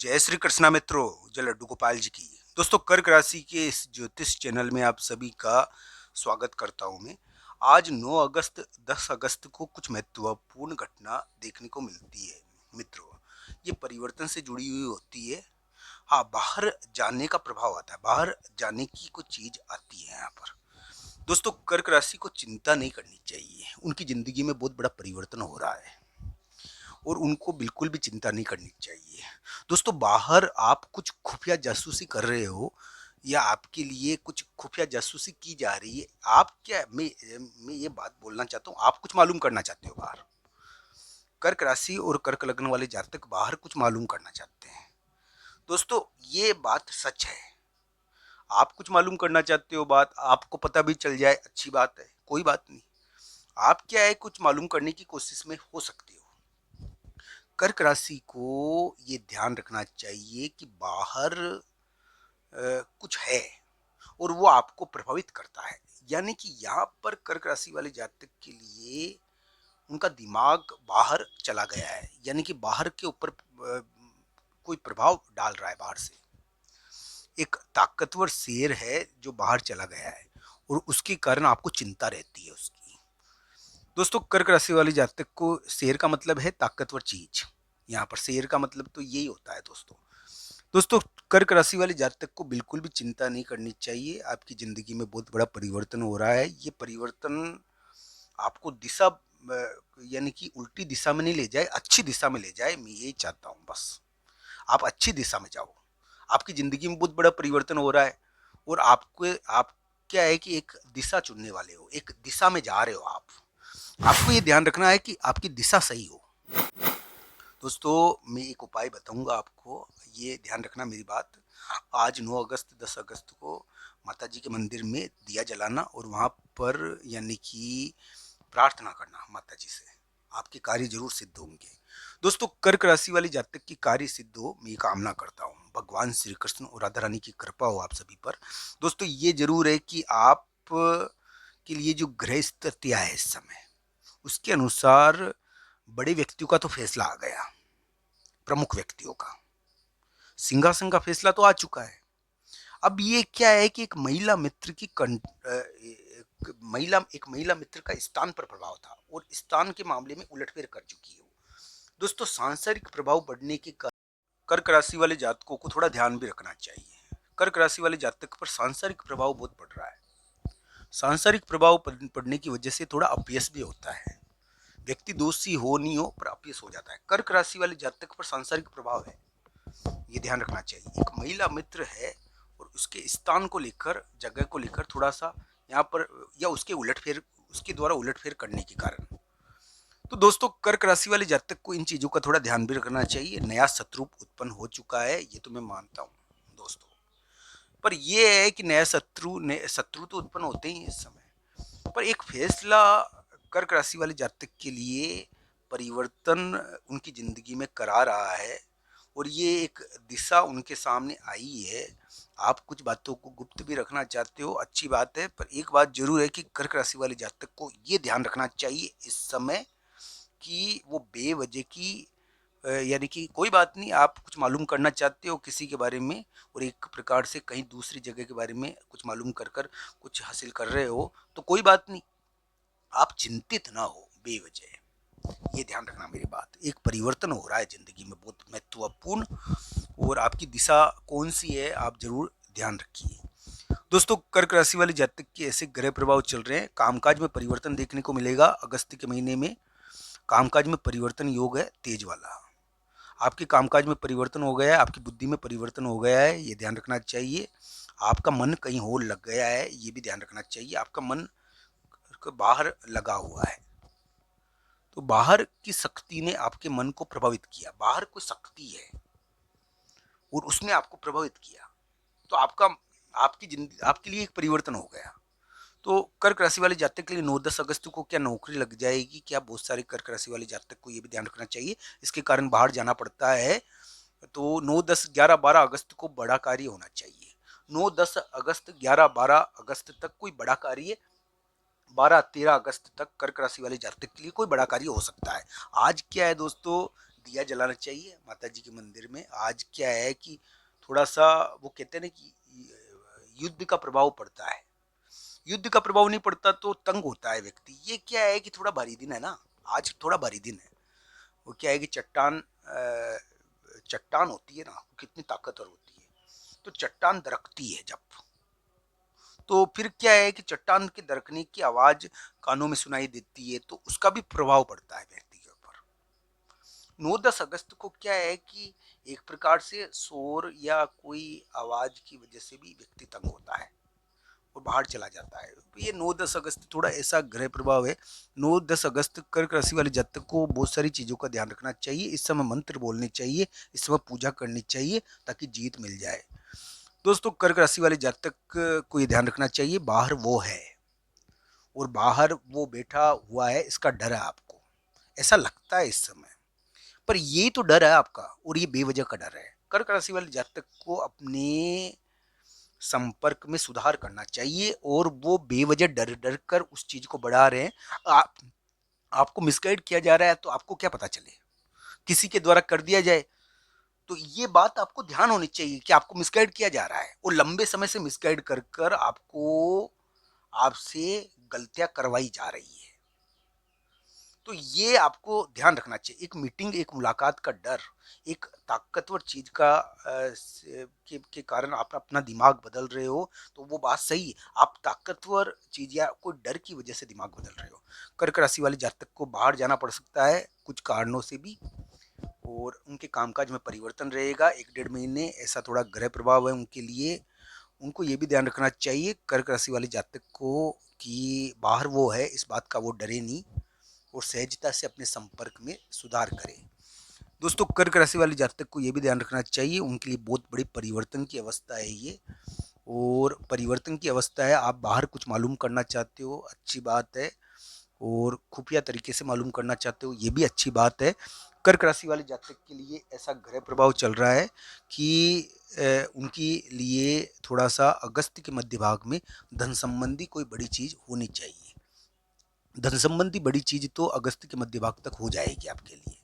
जय श्री कृष्णा मित्रों, जय लड्डू गोपाल जी की। दोस्तों, कर्क राशि के इस ज्योतिष चैनल में आप सभी का स्वागत करता हूं मैं। आज 9 अगस्त 10 अगस्त को कुछ महत्वपूर्ण घटना देखने को मिलती है मित्रों। ये परिवर्तन से जुड़ी हुई होती है। हाँ, बाहर जाने का प्रभाव आता है, बाहर जाने की कुछ चीज आती है यहाँ पर। दोस्तों, कर्क राशि को चिंता नहीं करनी चाहिए, उनकी जिंदगी में बहुत बड़ा परिवर्तन हो रहा है और उनको बिल्कुल भी चिंता नहीं करनी चाहिए। दोस्तों, बाहर आप कुछ खुफिया जासूसी कर रहे हो या आपके लिए कुछ खुफिया जासूसी की जा रही है। आप क्या मैं ये बात बोलना चाहता हूँ, आप कुछ मालूम करना चाहते हो बाहर। कर्क राशि और कर्क लग्न वाले जातक बाहर कुछ मालूम करना चाहते हैं। दोस्तों, ये बात सच है। आप कुछ मालूम करना चाहते हो, बात आपको पता भी चल जाए, अच्छी बात है, कोई बात नहीं। आप क्या है, कुछ मालूम करने की कोशिश में हो सकते हो। कर्क राशि को ये ध्यान रखना चाहिए कि बाहर कुछ है और वो आपको प्रभावित करता है। यानी कि यहाँ पर कर्क राशि वाले जातक के लिए उनका दिमाग बाहर चला गया है, यानी कि बाहर के ऊपर कोई प्रभाव डाल रहा है बाहर से। एक ताकतवर शेर है जो बाहर चला गया है और उसके कारण आपको चिंता रहती है उसकी। दोस्तों, कर्क राशि वाले जातक को शेर का मतलब है ताकतवर चीज। यहाँ पर शेर का मतलब तो यही होता है दोस्तों, कर्क राशि वाले जातक को बिल्कुल भी चिंता नहीं करनी चाहिए। आपकी जिंदगी में बहुत बड़ा परिवर्तन हो रहा है। ये परिवर्तन आपको दिशा यानी कि उल्टी दिशा में नहीं ले जाए, अच्छी दिशा में ले जाए, मैं यही चाहता हूँ बस। आप अच्छी दिशा में जाओ। आपकी जिंदगी में बहुत बड़ा परिवर्तन हो रहा है और आप क्या है कि एक दिशा चुनने वाले हो, एक दिशा में जा रहे हो आप। आपको ये ध्यान रखना है कि आपकी दिशा सही हो। दोस्तों, मैं एक उपाय बताऊंगा आपको, ये ध्यान रखना मेरी बात। आज 9 अगस्त 10 अगस्त को माता जी के मंदिर में दिया जलाना और वहाँ पर यानी कि प्रार्थना करना माता जी से, आपके कार्य जरूर सिद्ध होंगे। दोस्तों, कर्क राशि वाली जातक की कार्य सिद्ध हो, मैं ये कामना करता हूँ। भगवान श्री कृष्ण और राधा रानी की कृपा हो आप सभी पर। दोस्तों, ये जरूर है कि आप के लिए जो ग्रह स्थितियां है इस समय, उसके अनुसार बड़े व्यक्तियों का तो फैसला आ गया, प्रमुख व्यक्तियों का सिंहासन का फैसला तो आ चुका है। अब ये क्या है कि एक महिला मित्र की महिला मित्र का स्थान पर प्रभाव था और स्थान के मामले में उलटफेर कर चुकी है। दोस्तों, सांसारिक प्रभाव बढ़ने के कारण कर्क राशि वाले जातकों को थोड़ा ध्यान भी रखना चाहिए। कर्क राशि वाले जातक पर सांसारिक प्रभाव बहुत बढ़ रहा है। सांसारिक प्रभाव पड़ने की वजह से थोड़ा अपयश भी होता है। व्यक्ति दोषी हो नहीं हो पर अपयश हो जाता है। कर्क राशि वाले जातक पर सांसारिक प्रभाव है, ये ध्यान रखना चाहिए। एक महिला मित्र है और उसके स्थान को लेकर, जगह को लेकर थोड़ा सा यहाँ पर या उसके उलटफेर, उसके द्वारा उलटफेर करने के कारण। तो दोस्तों, कर्क राशि वाले जातक को इन चीजों का थोड़ा ध्यान भी रखना चाहिए। नया शत्रु उत्पन्न हो चुका है, ये तो मैं मानता हूँ दोस्तों, पर यह है कि नया शत्रु तो उत्पन्न होते ही इस समय। पर एक फैसला कर्क राशि वाले जातक के लिए परिवर्तन उनकी जिंदगी में करा रहा है और ये एक दिशा उनके सामने आई है। आप कुछ बातों को गुप्त भी रखना चाहते हो, अच्छी बात है, पर एक बात जरूर है कि कर्क राशि वाले जातक को ये ध्यान रखना चाहिए इस समय कि वो बेवजह की यानी कि कोई बात नहीं, आप कुछ मालूम करना चाहते हो किसी के बारे में और एक प्रकार से कहीं दूसरी जगह के बारे में कुछ मालूम कर कर कुछ हासिल कर रहे हो, तो कोई बात नहीं, आप चिंतित ना हो बेवजह। ये ध्यान रखना मेरी बात। एक परिवर्तन हो रहा है जिंदगी में बहुत महत्वपूर्ण और आपकी दिशा कौन सी है आप जरूर ध्यान रखिए। दोस्तों, कर्क राशि वाले जातक के ऐसे ग्रह प्रभाव चल रहे हैं। कामकाज में परिवर्तन देखने को मिलेगा अगस्त के महीने में। कामकाज में परिवर्तन योग है तेज वाला। आपके कामकाज में परिवर्तन हो गया है, आपकी बुद्धि में परिवर्तन हो गया है, ये ध्यान रखना चाहिए। आपका मन कहीं और लग गया है, ये भी ध्यान रखना चाहिए। आपका मन बाहर लगा हुआ है, तो बाहर की शक्ति ने आपके मन को प्रभावित किया। बाहर कोई शक्ति है और उसने आपको प्रभावित किया, तो आपकी जिंदगी, आपके लिए एक परिवर्तन हो गया। तो कर्क राशि वाले जातक के लिए 9-10 अगस्त को क्या नौकरी लग जाएगी, क्या बहुत सारे कर्क राशि वाले जातक को ये भी ध्यान रखना चाहिए, इसके कारण बाहर जाना पड़ता है। तो 9-10-11-12 अगस्त को बड़ा कार्य होना चाहिए। 9-10 अगस्त 11-12 अगस्त तक कोई बड़ा कार्य, 12-13 अगस्त तक कर्क राशि वाले जातक के लिए कोई बड़ा कार्य हो सकता है। आज क्या है दोस्तों, दिया जलाना चाहिए माता जी के मंदिर में। आज क्या है कि थोड़ा सा वो कहते हैं ना कि युद्ध का प्रभाव पड़ता है, युद्ध का प्रभाव नहीं पड़ता तो तंग होता है व्यक्ति। ये क्या है कि थोड़ा भारी दिन है ना, आज थोड़ा भारी दिन है। वो क्या है कि चट्टान होती है ना, वो कितनी ताकतवर होती है, तो चट्टान दरकती है जब, तो फिर क्या है कि चट्टान के दरकने की आवाज कानों में सुनाई देती है, तो उसका भी प्रभाव पड़ता है व्यक्ति के ऊपर। 9-10 अगस्त को क्या है कि एक प्रकार से शोर या कोई आवाज की वजह से भी व्यक्ति तंग होता है और बाहर चला जाता है। तो ये 9-10 अगस्त थोड़ा ऐसा ग्रह प्रभाव है। 9-10 अगस्त कर्क राशि वाले जातक को बहुत सारी चीज़ों का ध्यान रखना चाहिए। इस समय मंत्र बोलने चाहिए, इस समय पूजा करनी चाहिए ताकि जीत मिल जाए। दोस्तों, कर्क राशि वाले जातक को ये ध्यान रखना चाहिए, बाहर वो है और बाहर वो बैठा हुआ है, इसका डर है आपको, ऐसा लगता है इस समय, पर ये तो डर है आपका और ये बेवजह का डर है। कर्क राशि वाले जातक को अपने संपर्क में सुधार करना चाहिए और वो बेवजह डर डर कर उस चीज को बढ़ा रहे हैं। आप आपको मिसगाइड किया जा रहा है तो आपको क्या पता चले, किसी के द्वारा कर दिया जाए, तो ये बात आपको ध्यान होनी चाहिए कि आपको मिसगाइड किया जा रहा है और लंबे समय से मिसगाइड कर कर आपको आपसे गलतियां करवाई जा रही है। तो ये आपको ध्यान रखना चाहिए। एक मीटिंग, एक मुलाकात का डर, एक ताकतवर चीज का के कारण आप अपना दिमाग बदल रहे हो, तो वो बात सही है। आप ताकतवर चीज या कोई डर की वजह से दिमाग बदल रहे हो। कर्क राशि वाले जातक को बाहर जाना पड़ सकता है कुछ कारणों से भी, और उनके कामकाज में परिवर्तन रहेगा 1-1.5 महीने, ऐसा थोड़ा ग्रह प्रभाव है उनके लिए। उनको ये भी ध्यान रखना चाहिए कर्क राशि वाले जातक को कि बाहर वो है, इस बात का वो डरे नहीं और सहजता से अपने संपर्क में सुधार करें। दोस्तों, कर्क राशि वाले जातक को यह भी ध्यान रखना चाहिए, उनके लिए बहुत बड़ी परिवर्तन की अवस्था है ये, और परिवर्तन की अवस्था है। आप बाहर कुछ मालूम करना चाहते हो, अच्छी बात है, और खुफिया तरीके से मालूम करना चाहते हो, ये भी अच्छी बात है। कर्क राशि वाले जातक के लिए ऐसा ग्रह प्रभाव चल रहा है कि उनके लिए थोड़ा सा अगस्त के मध्य भाग में धन संबंधी कोई बड़ी चीज होनी चाहिए। धन संबंधी बड़ी चीज तो अगस्त के मध्य भाग तक हो जाएगी आपके लिए,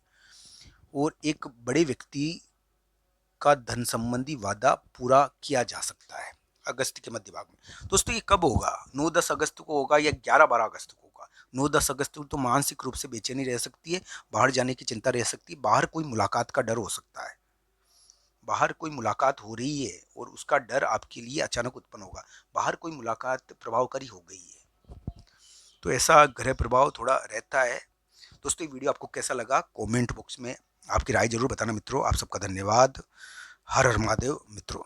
और एक बड़े व्यक्ति का धन संबंधी वादा पूरा किया जा सकता है अगस्त के मध्य भाग में। दोस्तों, ये कब होगा? 9-10 अगस्त को होगा या 11-12 अगस्त को होगा? 9-10 अगस्त को तो मानसिक रूप से बेचैनी रह सकती है, बाहर जाने की चिंता रह सकती है, बाहर कोई मुलाकात का डर हो सकता है, बाहर कोई मुलाकात हो रही है और उसका डर आपके लिए अचानक उत्पन्न होगा, बाहर कोई मुलाकात प्रभावकारी हो गई है, तो ऐसा ग्रह प्रभाव थोड़ा रहता है। दोस्तों, ये वीडियो आपको कैसा लगा कमेंट बॉक्स में आपकी राय जरूर बताना मित्रों। आप सबका धन्यवाद। हर हर महादेव मित्रों।